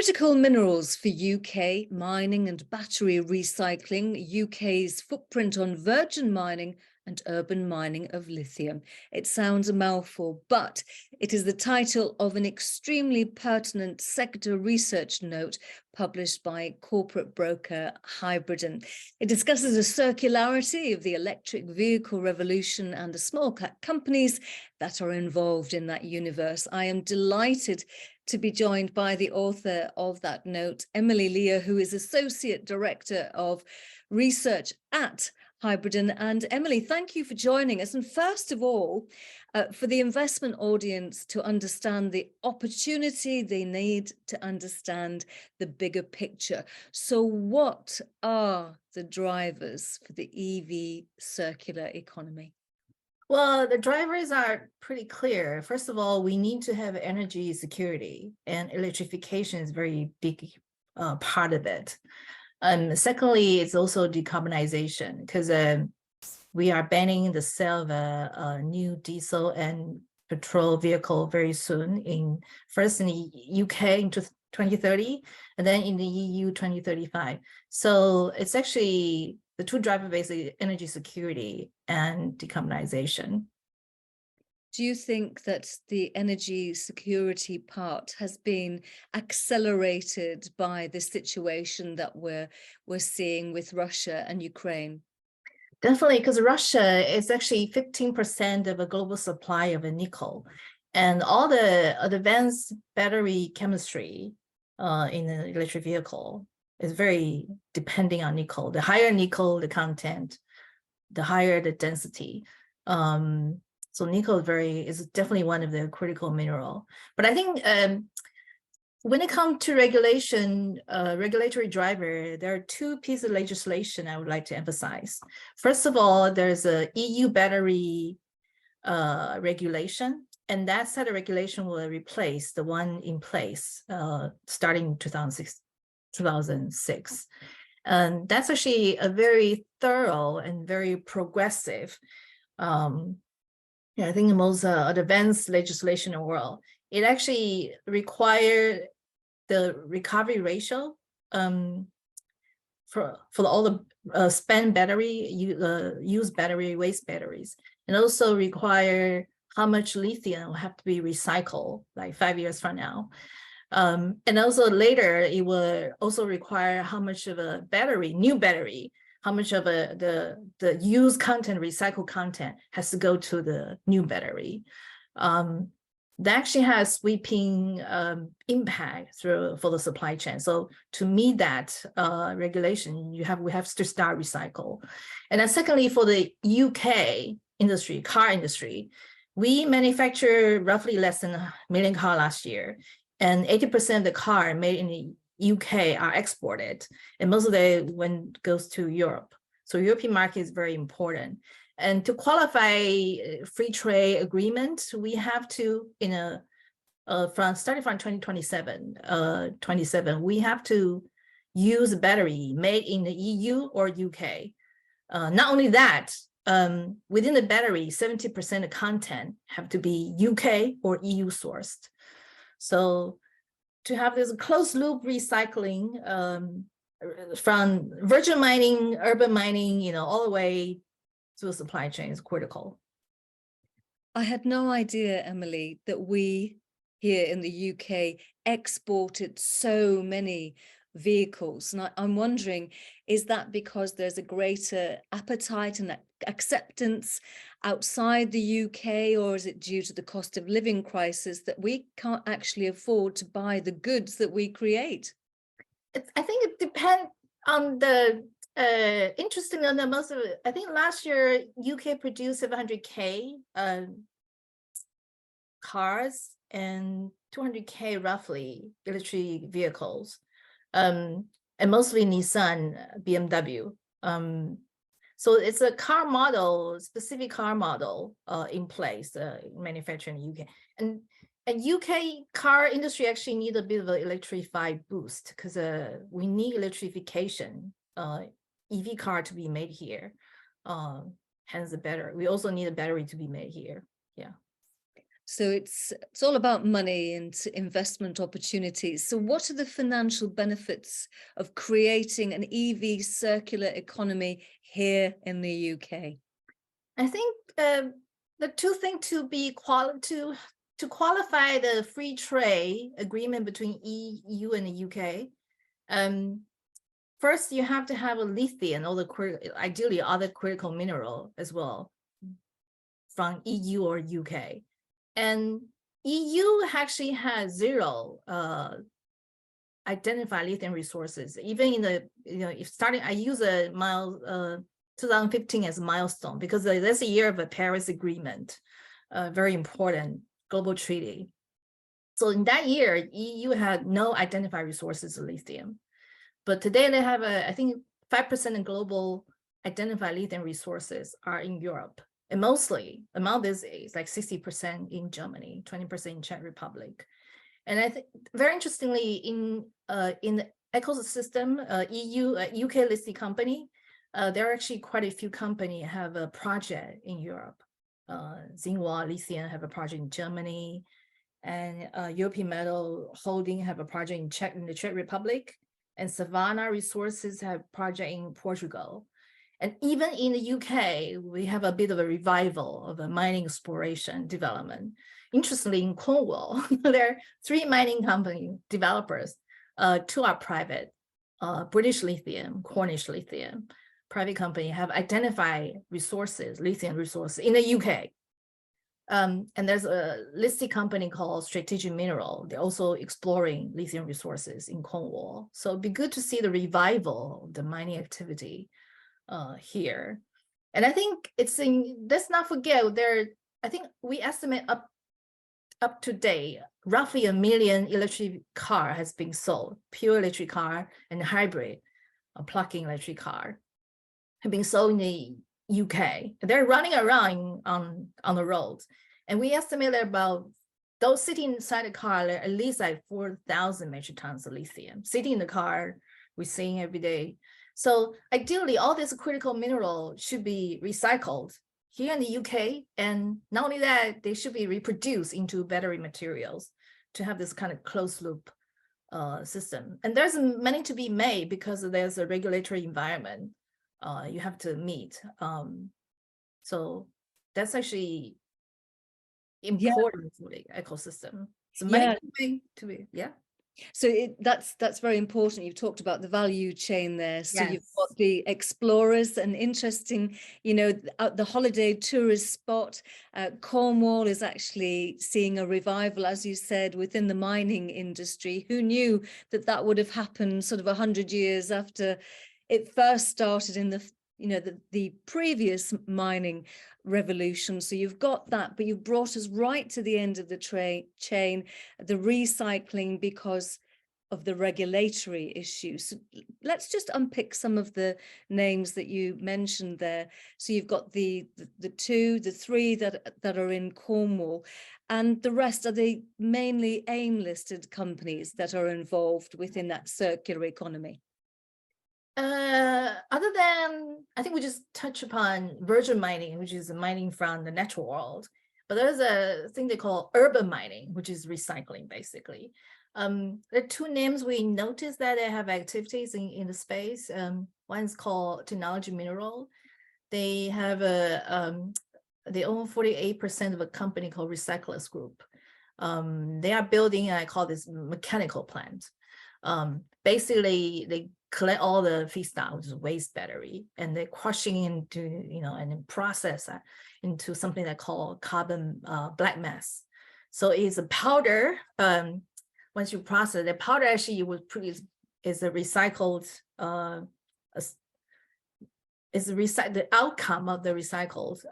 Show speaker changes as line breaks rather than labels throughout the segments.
Critical minerals for UK mining and battery recycling, UK's footprint on virgin mining and urban mining of lithium. It sounds a mouthful, but it is the title of an extremely pertinent sector research note published by corporate broker Hybridan. It discusses the circularity of the electric vehicle revolution and the small cap companies that are involved in that universe. I am delighted to be joined by the author of that note, Emily Lear, who is Associate Director of Research at Hybridan. And Emily, thank you for joining us. And first of all, for the investment audience to understand the opportunity, they need to understand the bigger picture. So what are the drivers for the EV circular economy?
Well, the drivers are pretty clear. First of all, we need to have energy security, and electrification is a very big part of it. Secondly, it's also decarbonization, because we are banning the sale of a new diesel and petrol vehicle very soon, first in the UK in 2030, and then in the EU 2035. So it's actually the two drivers, basically energy security and decarbonization.
Do you think that the energy security part has been accelerated by the situation that we're seeing with Russia and Ukraine?
Definitely, because Russia is actually 15% of a global supply of a nickel, and all the advanced battery chemistry in an electric vehicle is very depending on nickel. The higher nickel the content, the higher the density. So nickel is definitely one of the critical mineral. But I think when it comes to regulation, regulatory driver, there are two pieces of legislation I would like to emphasize. First of all, there's a EU battery regulation, and that set of regulation will replace the one in place starting in 2006. And that's actually a very thorough and very progressive, I think the most advanced legislation in the world. It actually required the recovery ratio for all the spent battery, used battery, waste batteries, and also require how much lithium will have to be recycled like 5 years from now. And also later, it will also require how much of a battery, new battery, how much of the used content, recycled content has to go to the new battery. That actually has sweeping impact for the supply chain. So to meet that regulation, we have to start recycle. And then secondly, for the UK industry, car industry, we manufacture roughly less than 1 million cars last year. And 80% of the car made in the UK are exported, and most of it goes to Europe. So European market is very important. And to qualify free trade agreement, we have to, starting from 2027, we have to use a battery made in the EU or UK. Not only that, within the battery, 70% of content have to be UK or EU sourced. So to have this closed loop recycling from virgin mining, urban mining, all the way to the supply chain is critical.
I had no idea, Emily, that we here in the UK exported so many vehicles. And I'm wondering, is that because there's a greater appetite and acceptance outside the UK, or is it due to the cost of living crisis that we can't actually afford to buy the goods that we create?
I think it depends on the interesting on the most of it. I think last year UK produced 700K cars and 200K roughly electric vehicles, and mostly Nissan, BMW. So it's a car model, specific car model in place, manufactured in the UK. And UK car industry actually need a bit of an electrified boost, because we need electrification, EV car to be made here. Hence the battery. We also need a battery to be made here. Yeah.
So it's all about money and investment opportunities. So what are the financial benefits of creating an EV circular economy here in the UK?
I think the two things to qualify the free trade agreement between EU and the UK, first you have to have a lithium or ideally other critical mineral as well from EU or UK. And EU actually has zero identified lithium resources. Even in the, if starting, I use 2015 as a milestone because that's a year of a Paris Agreement, very important global treaty. So in that year, EU had no identified resources of lithium. But today they have, I think 5% of global identified lithium resources are in Europe. And mostly among this is like 60% in Germany, 20% in Czech Republic. And I think very interestingly in the ecosystem, UK listed company, there are actually quite a few companies have a project in Europe. Xinhua Lithium have a project in Germany, and European Metal Holding have a project in the Czech Republic, and Savannah Resources have a project in Portugal. And even in the UK, we have a bit of a revival of a mining exploration development. Interestingly, in Cornwall, there are 3 mining company developers. 2 are private, British Lithium, Cornish Lithium, private company have identified resources, lithium resources in the UK. And there's a listed company called Strategic Mineral. They're also exploring lithium resources in Cornwall. So it'd be good to see the revival of the mining activity here. And I think let's not forget I think we estimate up to date, roughly 1 million electric car has been sold, pure electric car and hybrid, a plug-in electric car have been sold in the UK. They're running around on the roads. And we estimate that about those sitting inside the car, at least like 4,000 metric tons of lithium. Sitting in the car, we're seeing every day. So ideally, all this critical mineral should be recycled here in the UK. And not only that, they should be reproduced into battery materials to have this kind of closed loop system. And there's many to be made because there's a regulatory environment you have to meet. So that's actually important for the ecosystem. So many to be,
So that's very important. You've talked about the value chain there. So you've
Yes.
got the explorers, an interesting, the holiday tourist spot. Cornwall is actually seeing a revival, as you said, within the mining industry. Who knew that would have happened sort of 100 years after it first started in the previous mining revolution? So you've got that, but you've brought us right to the end of the chain, the recycling, because of the regulatory issues. So let's just unpick some of the names that you mentioned there. So you've got the 3 that are in Cornwall, and the rest, are they mainly AIM listed companies that are involved within that circular economy?
Other than, I think we just touch upon virgin mining, which is mining from the natural world, but there's a thing they call urban mining, which is recycling basically. There are 2 names we noticed that they have activities in the space. One is called Technology Mineral. They have they own 48% of a company called Recyclers Group. They are building, I call this mechanical plant. Basically, they collect all the feedstock, which is waste battery, and they're crushing into, and then process that into something they call carbon black mass. So it's a powder. Once you process the powder, actually you would produce is a recycled the outcome of the recycled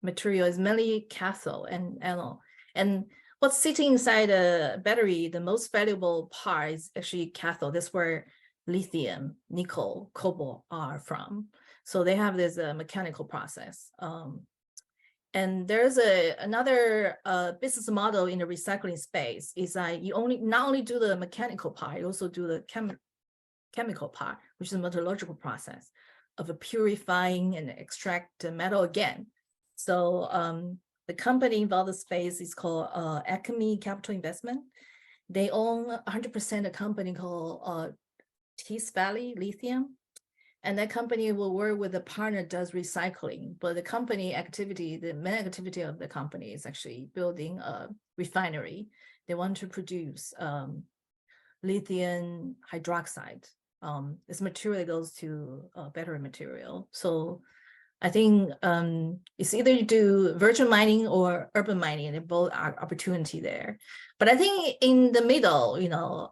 material is mainly cathode and anode. And what's sitting inside a battery, the most valuable part is actually cathode. That's where lithium, nickel, cobalt are from. So they have this mechanical process. And there's another business model in the recycling space is that you not only do the mechanical part, you also do the chemical part, which is a metallurgical process of purifying and extract the metal again. So The company involved in the space is called Acme Capital Investment. They own 100% a company called Tees Valley Lithium. And that company will work with a partner that does recycling. But the company activity, the main activity of the company is actually building a refinery. They want to produce lithium hydroxide. This material that goes to battery material. So I think it's either you do virgin mining or urban mining, and both are opportunity there. But I think in the middle, you know,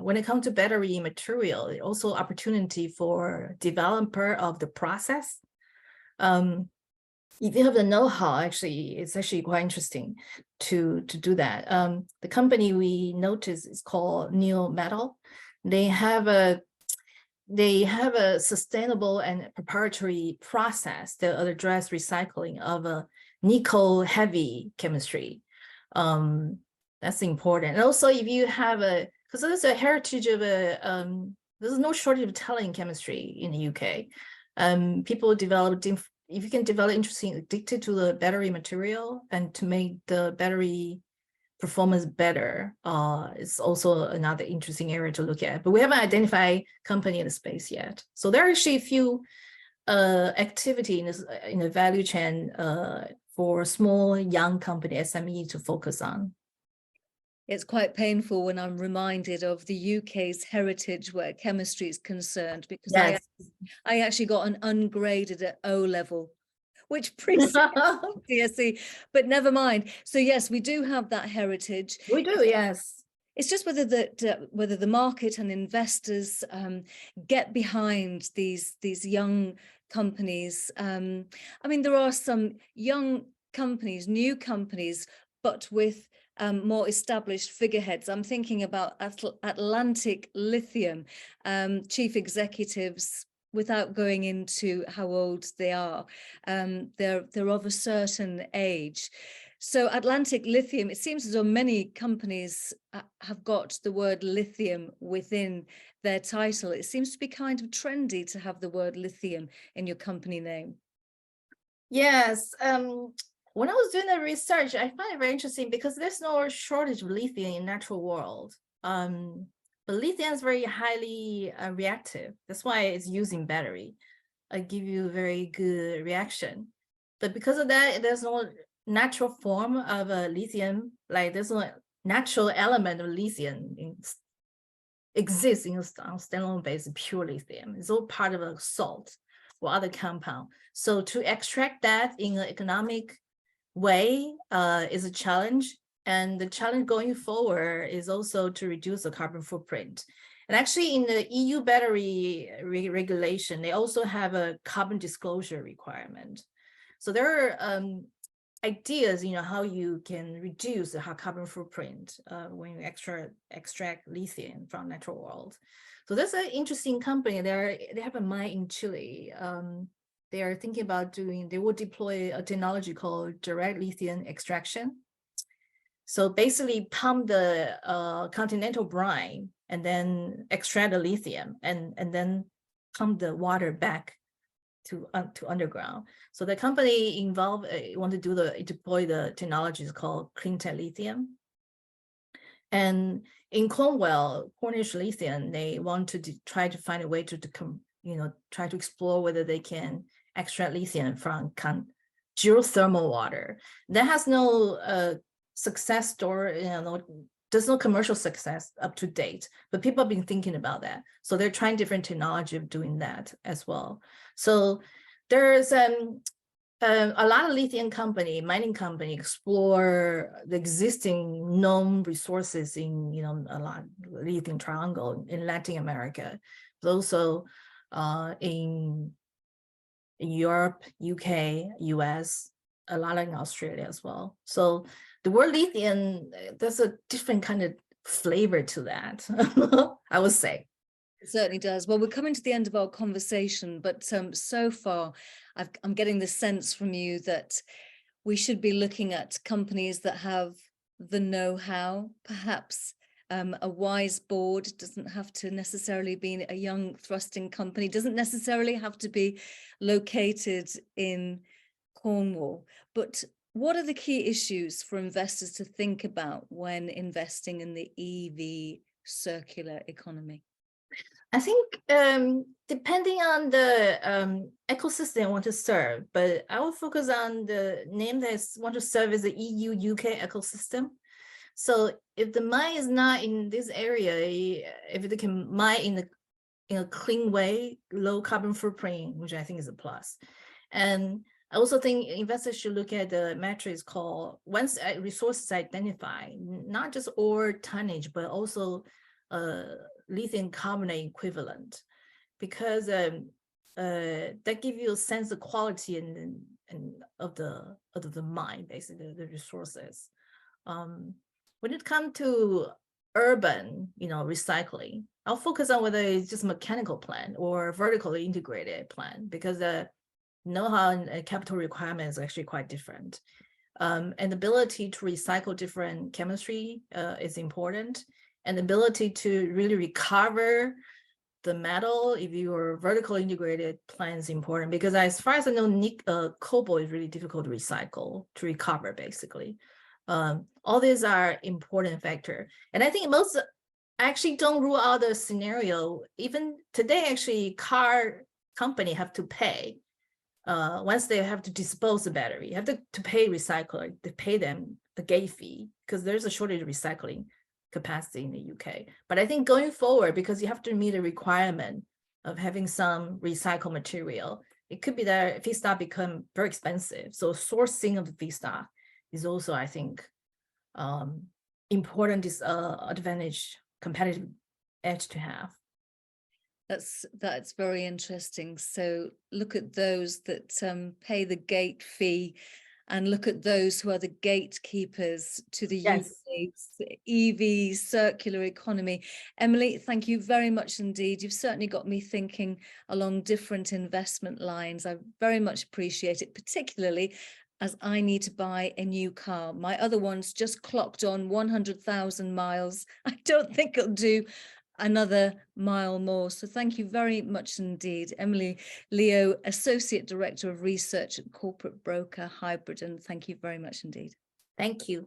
when it comes to battery material, also opportunity for developer of the process. If you have the know-how, actually, it's actually quite interesting to do that. The company we noticed is called Neo Metal. They have a sustainable and proprietary process that address recycling of a nickel heavy chemistry. That's important. And also if you have because there's a heritage of there's no shortage of talent in chemistry in the UK. People develop, if you can develop interesting addicted to the battery material and to make the battery performance better, it's also another interesting area to look at. But we haven't identified company in the space yet. So there are actually a few activity in the value chain for small young company SME to focus on.
It's quite painful when I'm reminded of the UK's heritage where chemistry is concerned, because
Yes.
I actually got an ungraded at O level, which precedes DSE, but never mind. So yes, we do have that heritage.
We do, yes.
It's just whether the market and investors get behind these young companies. I mean, there are some young companies, new companies, but with more established figureheads. I'm thinking about Atlantic Lithium, chief executives, without going into how old they are. They're of a certain age. So Atlantic Lithium, it seems as though many companies have got the word lithium within their title. It seems to be kind of trendy to have the word lithium in your company name.
Yes. When I was doing the research, I find it very interesting because there's no shortage of lithium in the natural world. But lithium is very highly reactive. That's why it's used in battery. I give you a very good reaction. But because of that, there's no natural form of lithium. Like there's no natural element of lithium exists on standalone basis, pure lithium. It's all part of a salt or other compound. So to extract that in an economic way is a challenge. And the challenge going forward is also to reduce the carbon footprint. And actually in the EU battery regulation, they also have a carbon disclosure requirement. So there are ideas, you know, how you can reduce the carbon footprint when you extract lithium from natural world. So that's an interesting company. They have a mine in Chile. They are thinking about they will deploy a technology called direct lithium extraction. So basically pump the continental brine and then extract the lithium and then pump the water back to underground. So the company involved want to deploy the technologies called clean tech lithium. And in Cornwall, Cornish lithium, they want to try to find a way to try to explore whether they can extract lithium from geothermal water. That has no success story, there's no commercial success up to date, but people have been thinking about that. So they're trying different technology of doing that as well. So there's a lot of lithium mining company explore the existing known resources in, a lot lithium triangle in Latin America, but also in Europe, UK, US, a lot in Australia as well. So the word lithium, there's a different kind of flavor to that, I would say.
It certainly does. Well, we're coming to the end of our conversation, but so far, I'm getting the sense from you that we should be looking at companies that have the know-how, perhaps a wise board. Doesn't have to necessarily be a young thrusting company, doesn't necessarily have to be located in Cornwall, but What are the key issues for investors to think about when investing in the EV circular economy?
I think depending on the ecosystem I want to serve, but I will focus on the name that I want to serve is the EU-UK ecosystem. So if the mine is not in this area, if it can mine in a clean way, low carbon footprint, which I think is a plus. And I also think investors should look at the metrics called, once resources identified, not just ore tonnage, but also lithium carbonate equivalent, because that gives you a sense of quality and of the mine, basically the resources. When it comes to urban, recycling, I'll focus on whether it's just mechanical plant or vertically integrated plant, because the know-how and capital requirements are actually quite different. And the ability to recycle different chemistry is important, and the ability to really recover the metal if your vertically integrated plant is important, because as far as I know, cobalt is really difficult to recycle, to recover, basically. All these are important factors. And I think most actually don't rule out the scenario. Even today, actually, car company have to pay. Once they have to dispose the battery, you have to pay recycler, to pay them the gate fee, because there's a shortage of recycling capacity in the UK. But I think going forward, because you have to meet a requirement of having some recycled material, it could be that feedstock become very expensive. So sourcing of the feedstock is also, I think, important advantage, competitive edge to have.
That's very interesting. So look at those that pay the gate fee, and look at those who are the gatekeepers to the UK's EV circular economy. Emily, thank you very much indeed. You've certainly got me thinking along different investment lines. I very much appreciate it, particularly as I need to buy a new car. My other one's just clocked on 100,000 miles. I don't think it'll do another mile more. So thank you very much indeed. Emily Leo, Associate Director of Research at corporate broker Hybridan. Thank you very much indeed.
Thank you.